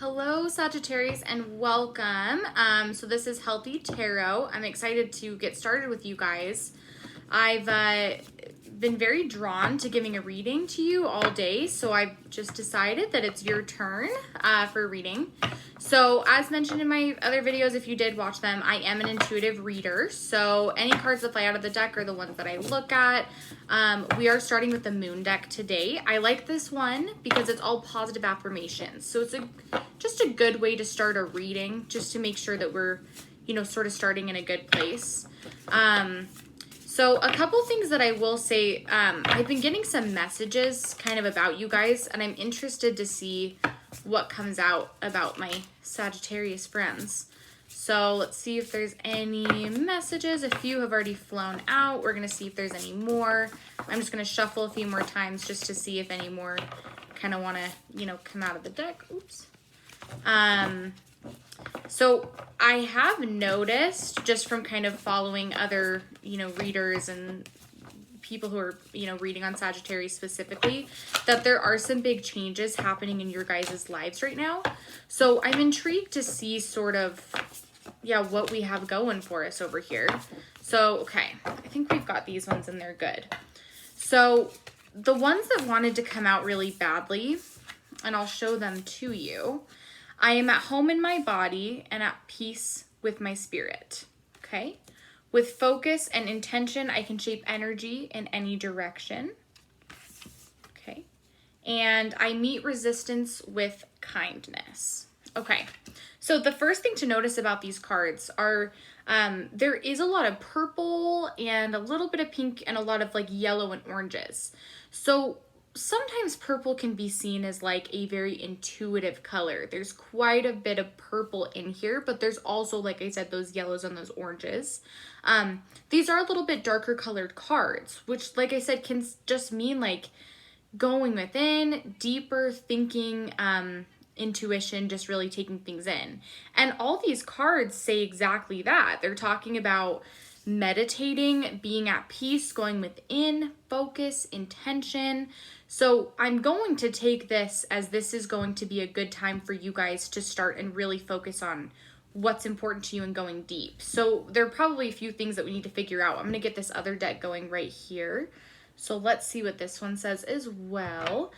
Hello Sagittarius and welcome. So this is Healthy Tarot. I'm excited to get started with you guys. I've been very drawn to giving a reading to you all day, so I've just decided that it's your turn for a reading. So as mentioned in my other videos, if you did watch them, I am an intuitive reader. So any cards that fly out of the deck are the ones that I look at. We are starting with the moon deck today. I like this one because it's all positive affirmations. So it's just a good way to start a reading, just to make sure that we're, sort of starting in a good place. So a couple things that I will say, I've been getting some messages kind of about you guys, and I'm interested to see what comes out about my Sagittarius friends. So let's see if there's any messages. A few have already flown out. We're going to see if there's any more. I'm just going to shuffle a few more times just to see if any more kind of want to, come out of the deck. Oops. So I have noticed just from kind of following other, readers and people who are, reading on Sagittarius specifically, that there are some big changes happening in your guys' lives right now. So I'm intrigued to see sort of, what we have going for us over here. So, okay, I think we've got these ones and they're good. So the ones that wanted to come out really badly, and I'll show them to you. I am at home in my body and at peace with my spirit, okay? With focus and intention, I can shape energy in any direction, okay? And I meet resistance with kindness. Okay, so the first thing to notice about these cards are there is a lot of purple and a little bit of pink and a lot of like yellow and oranges. So sometimes purple can be seen as like a very intuitive color. There's quite a bit of purple in here, but there's also, like I said, those yellows and those oranges. These are a little bit darker colored cards, which, like I said, can just mean like going within, deeper thinking, intuition, just really taking things in. And all these cards say exactly that. They're talking about meditating, being at peace, going within, focus, intention. So I'm going to take this as this is going to be a good time for you guys to start and really focus on what's important to you and going deep. So there are probably a few things that we need to figure out. I'm going to get this other deck going right here. So let's see what this one says as well.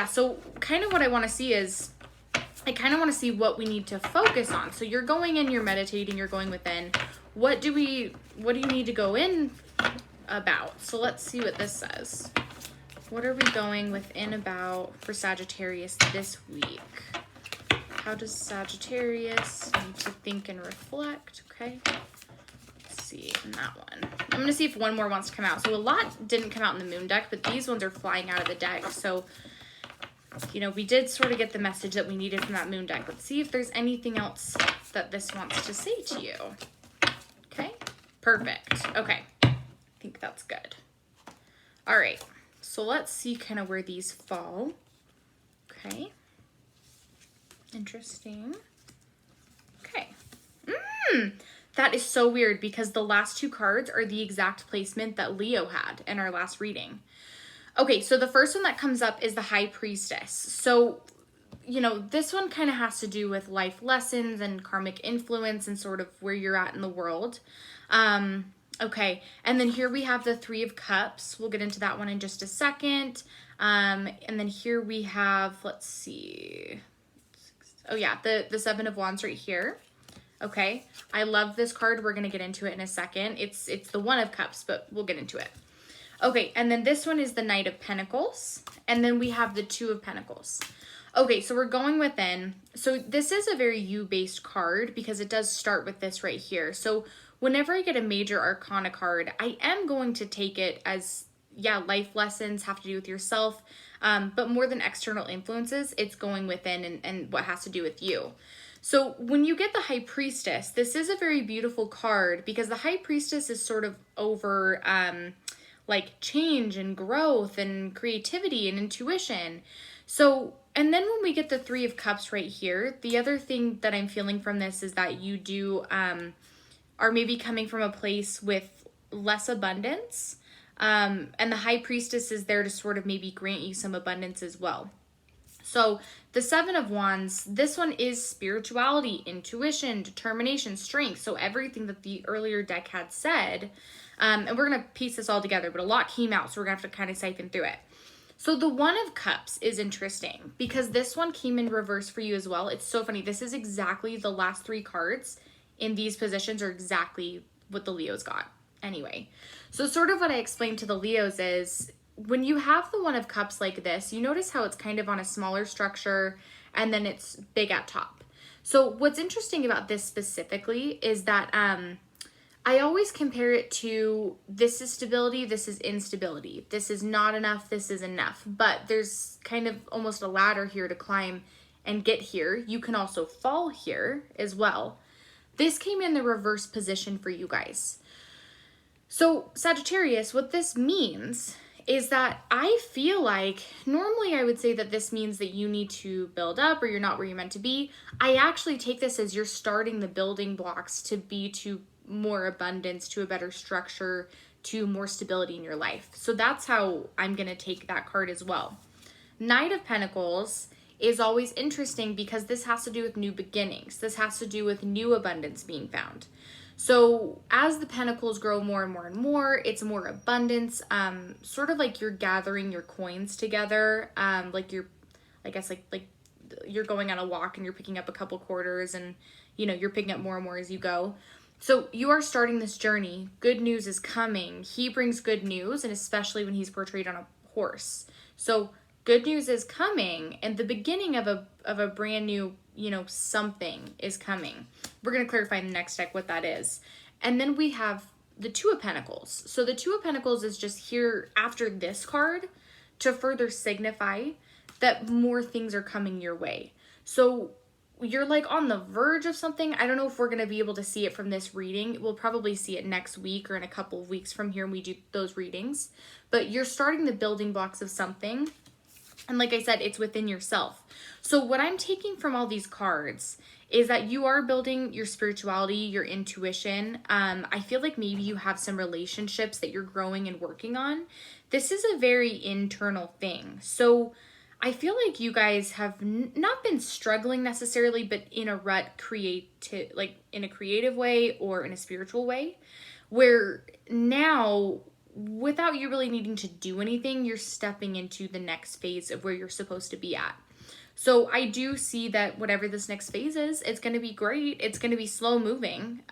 So kind of what I want to see is, I kind of want to see what we need to focus on. So you're going in, you're meditating, you're going within. What do you need to go in about? So let's see what this says. What are we going within about for Sagittarius this week? How does Sagittarius need to think and reflect? Okay. Let's see in that one. I'm going to see if one more wants to come out. So a lot didn't come out in the moon deck, but these ones are flying out of the deck. So, we did sort of get the message that we needed from that moon deck. Let's see if there's anything else that this wants to say to you. Okay, perfect. Okay, I think that's good. All right, so let's see kind of where these fall. Okay, interesting. Okay, that is so weird because the last two cards are the exact placement that Leo had in our last reading. Okay, so the first one that comes up is the High Priestess. So, this one kind of has to do with life lessons and karmic influence and sort of where you're at in the world. Okay, and then here we have the Three of Cups. We'll get into that one in just a second. And then here we have, let's see. Oh yeah, the Seven of Wands right here. Okay, I love this card. We're going to get into it in a second. It's the One of Cups, but we'll get into it. Okay, and then this one is the Knight of Pentacles, and then we have the Two of Pentacles. Okay, so we're going within. So this is a very you-based card because it does start with this right here. So whenever I get a major arcana card, I am going to take it as, life lessons have to do with yourself, but more than external influences, it's going within and what has to do with you. So when you get the High Priestess, this is a very beautiful card because the High Priestess is sort of over like change and growth and creativity and intuition. So, and then when we get the Three of Cups right here, the other thing that I'm feeling from this is that you do are maybe coming from a place with less abundance. And the High Priestess is there to sort of maybe grant you some abundance as well. So The Seven of Wands, this one is spirituality, intuition, determination, strength. So everything that the earlier deck had said, and we're going to piece this all together, but a lot came out, so we're going to have to kind of siphon through it. So the One of Cups is interesting because this one came in reverse for you as well. It's so funny. This is exactly the last 3 cards in these positions are exactly what the Leos got. Anyway, so sort of what I explained to the Leos is when you have the One of Cups like this, you notice how it's kind of on a smaller structure and then it's big at top. So what's interesting about this specifically is that I always compare it to this is stability, this is instability. This is not enough, this is enough. But there's kind of almost a ladder here to climb and get here. You can also fall here as well. This came in the reverse position for you guys. So Sagittarius, what this means is that I feel like normally I would say that this means that you need to build up or you're not where you're meant to be. I actually take this as you're starting the building blocks to be to more abundance, to a better structure, to more stability in your life. So that's how I'm going to take that card as well. Knight of Pentacles is always interesting because this has to do with new beginnings. This has to do with new abundance being found. So as the pentacles grow more and more and more, it's more abundance, sort of like you're gathering your coins together. Like you're, I guess like you're going on a walk and you're picking up a couple quarters and, you know, you're picking up more and more as you go. So you are starting this journey. Good news is coming. He brings good news, and especially when he's portrayed on a horse. So good news is coming, and the beginning of a brand new, you know, something is coming. We're going to clarify in the next deck what that is. And then we have the Two of Pentacles. So the Two of Pentacles is just here after this card to further signify that more things are coming your way. So you're like on the verge of something. I don't know if we're going to be able to see it from this reading. We'll probably see it next week or in a couple of weeks from here when we do those readings. But you're starting the building blocks of something. And like I said, it's within yourself. So what I'm taking from all these cards is that you are building your spirituality, your intuition. I feel like maybe you have some relationships that you're growing and working on. This is a very internal thing. So I feel like you guys have not been struggling necessarily, but in a rut, like in a creative way or in a spiritual way, where now, without you really needing to do anything, you're stepping into the next phase of where you're supposed to be at. So I do see that whatever this next phase is, it's going to be great. It's going to be slow moving.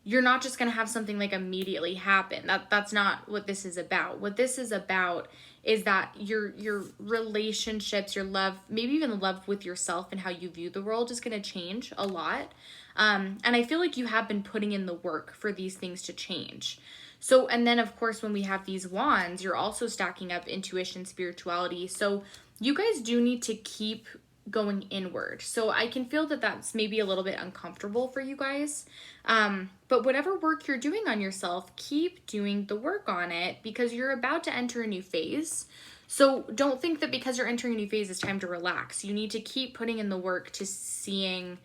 You're not just going to have something like immediately happen. That's not what this is about. What this is about is that your relationships, your love, maybe even the love with yourself and how you view the world is going to change a lot. And I feel like you have been putting in the work for these things to change. So, and then of course, when we have these wands, you're also stacking up intuition, spirituality. So you guys do need to keep going inward. So I can feel that that's maybe a little bit uncomfortable for you guys. But whatever work you're doing on yourself, keep doing the work on it because you're about to enter a new phase. So don't think that because you're entering a new phase, it's time to relax. You need to keep putting in the work to seeing,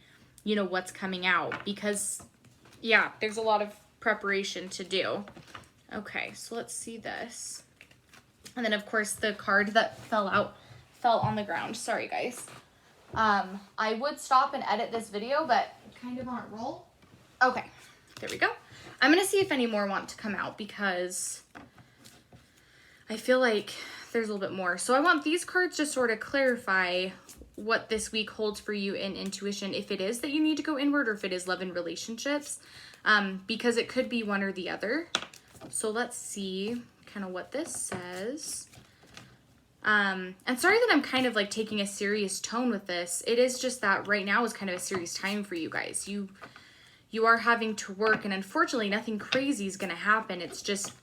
you know, what's coming out because yeah, there's a lot of preparation to do. Okay, so let's see this. And then of course the card that fell on the ground. Sorry guys. I would stop and edit this video, but kind of on a roll. Okay, there we go. I'm gonna see if any more want to come out because I feel like there's a little bit more. So I want these cards to sort of clarify what this week holds for you in intuition, if it is that you need to go inward or if it is love and relationships, because it could be one or the other. So let's see kind of what this says. And sorry that I'm kind of like taking a serious tone with this. It is just that right now is kind of a serious time for you guys. You are having to work, and unfortunately nothing crazy is going to happen. It's just,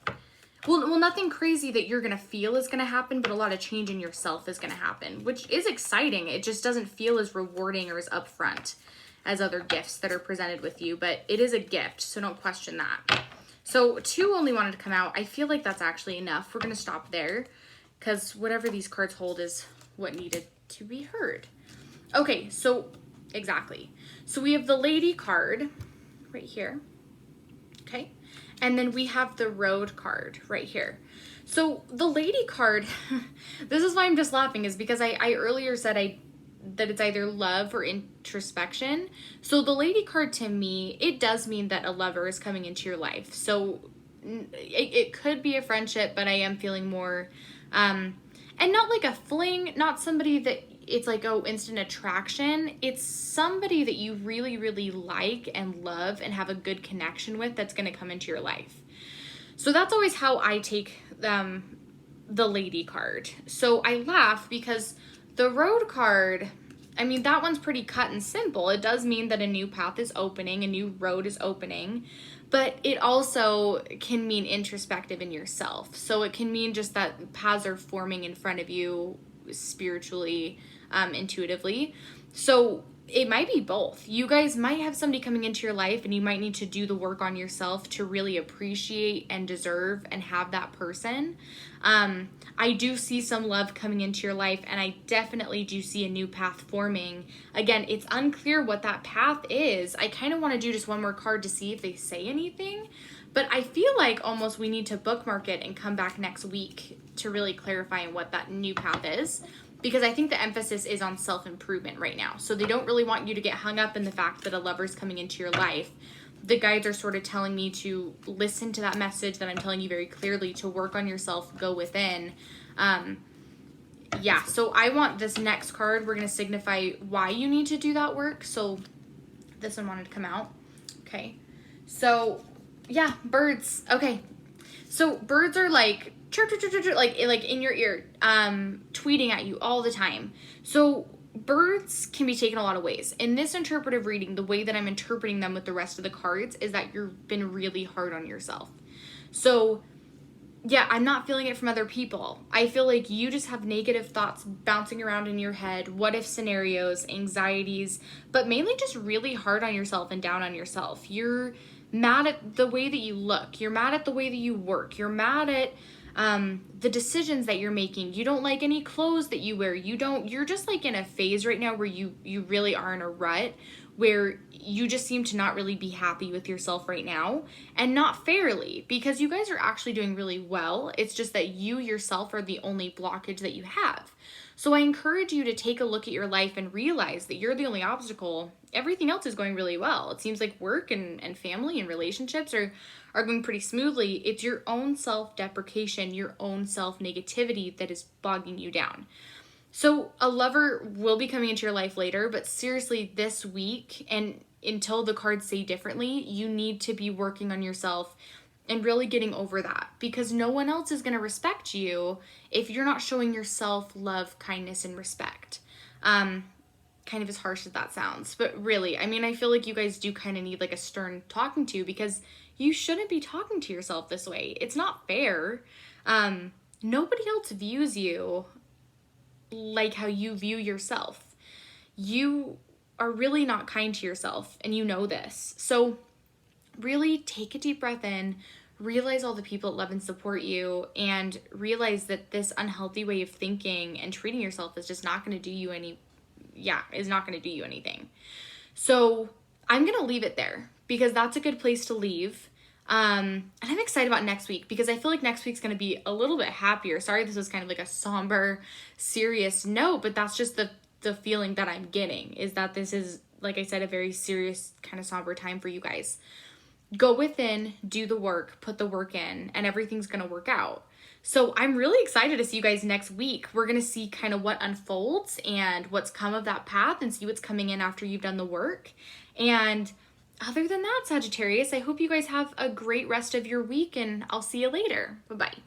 well, nothing crazy that you're going to feel is going to happen, but a lot of change in yourself is going to happen, which is exciting. It just doesn't feel as rewarding or as upfront as other gifts that are presented with you, but it is a gift, so don't question that. So 2 only wanted to come out. I feel like that's actually enough. We're going to stop there because whatever these cards hold is what needed to be heard. Okay, so exactly. So we have the Lady card right here. Okay. And then we have the Road card right here. So the Lady card, this is why I'm just laughing, is because I earlier said that it's either love or introspection. So the Lady card to me, it does mean that a lover is coming into your life. So it could be a friendship, but I am feeling more, and not like a fling, not somebody that it's like, oh, instant attraction. It's somebody that you really, really like and love and have a good connection with that's going to come into your life. So that's always how I take the Lady card. So I laugh because the Road card, I mean, that one's pretty cut and simple. It does mean that a new path is opening, a new road is opening, but it also can mean introspective in yourself. So it can mean just that paths are forming in front of you spiritually, intuitively. So it might be both. You guys might have somebody coming into your life and you might need to do the work on yourself to really appreciate and deserve and have that person. I do see some love coming into your life, and I definitely do see a new path forming. Again, it's unclear what that path is. I kind of want to do just one more card to see if they say anything, but I feel like almost we need to bookmark it and come back next week to really clarify what that new path is. Because I think the emphasis is on self-improvement right now. So they don't really want you to get hung up in the fact that a lover's coming into your life. The guides are sort of telling me to listen to that message that I'm telling you very clearly, to work on yourself, go within. Yeah, so I want this next card. We're going to signify why you need to do that work. So this one wanted to come out. Okay. So, yeah, birds. Okay. So birds are like chirp, chirp, chirp, chirp, chirp, like in your ear, tweeting at you all the time. So birds can be taken a lot of ways. In this interpretive reading, the way that I'm interpreting them with the rest of the cards is that you've been really hard on yourself. So yeah, I'm not feeling it from other people. I feel like you just have negative thoughts bouncing around in your head, what if scenarios, anxieties, but mainly just really hard on yourself and down on yourself. You're mad at the way that you look. You're mad at the way that you work. You're mad at the decisions that you're making. You don't like any clothes that you wear. You're just like in a phase right now where you really are in a rut, where you just seem to not really be happy with yourself right now, and not fairly, because you guys are actually doing really well. It's just that you yourself are the only blockage that you have. So I encourage you to take a look at your life and realize that you're the only obstacle. Everything else is going really well. It seems like work and family and relationships are going pretty smoothly. It's your own self-deprecation, your own self-negativity that is bogging you down. So a lover will be coming into your life later, but seriously, this week and until the cards say differently, you need to be working on yourself and really getting over that, because no one else is going to respect you if you're not showing yourself love, kindness, and respect. Kind of as harsh as that sounds, but really, I mean, I feel like you guys do kind of need like a stern talking to, because you shouldn't be talking to yourself this way. It's not fair. Nobody else views you like how you view yourself. You are really not kind to yourself, and you know this. So really take a deep breath in, realize all the people that love and support you, and realize that this unhealthy way of thinking and treating yourself is just not going to do you anything. So I'm going to leave it there, because that's a good place to leave. And I'm excited about next week, because I feel like next week's going to be a little bit happier. Sorry, this was kind of like a somber, serious note, but that's just the feeling that I'm getting, is that this is, like I said, a very serious kind of somber time for you guys. Go within, do the work, put the work in, and everything's going to work out. So I'm really excited to see you guys next week. We're going to see kind of what unfolds and what's come of that path, and see what's coming in after you've done the work. And other than that, Sagittarius, I hope you guys have a great rest of your week, and I'll see you later. Bye-bye.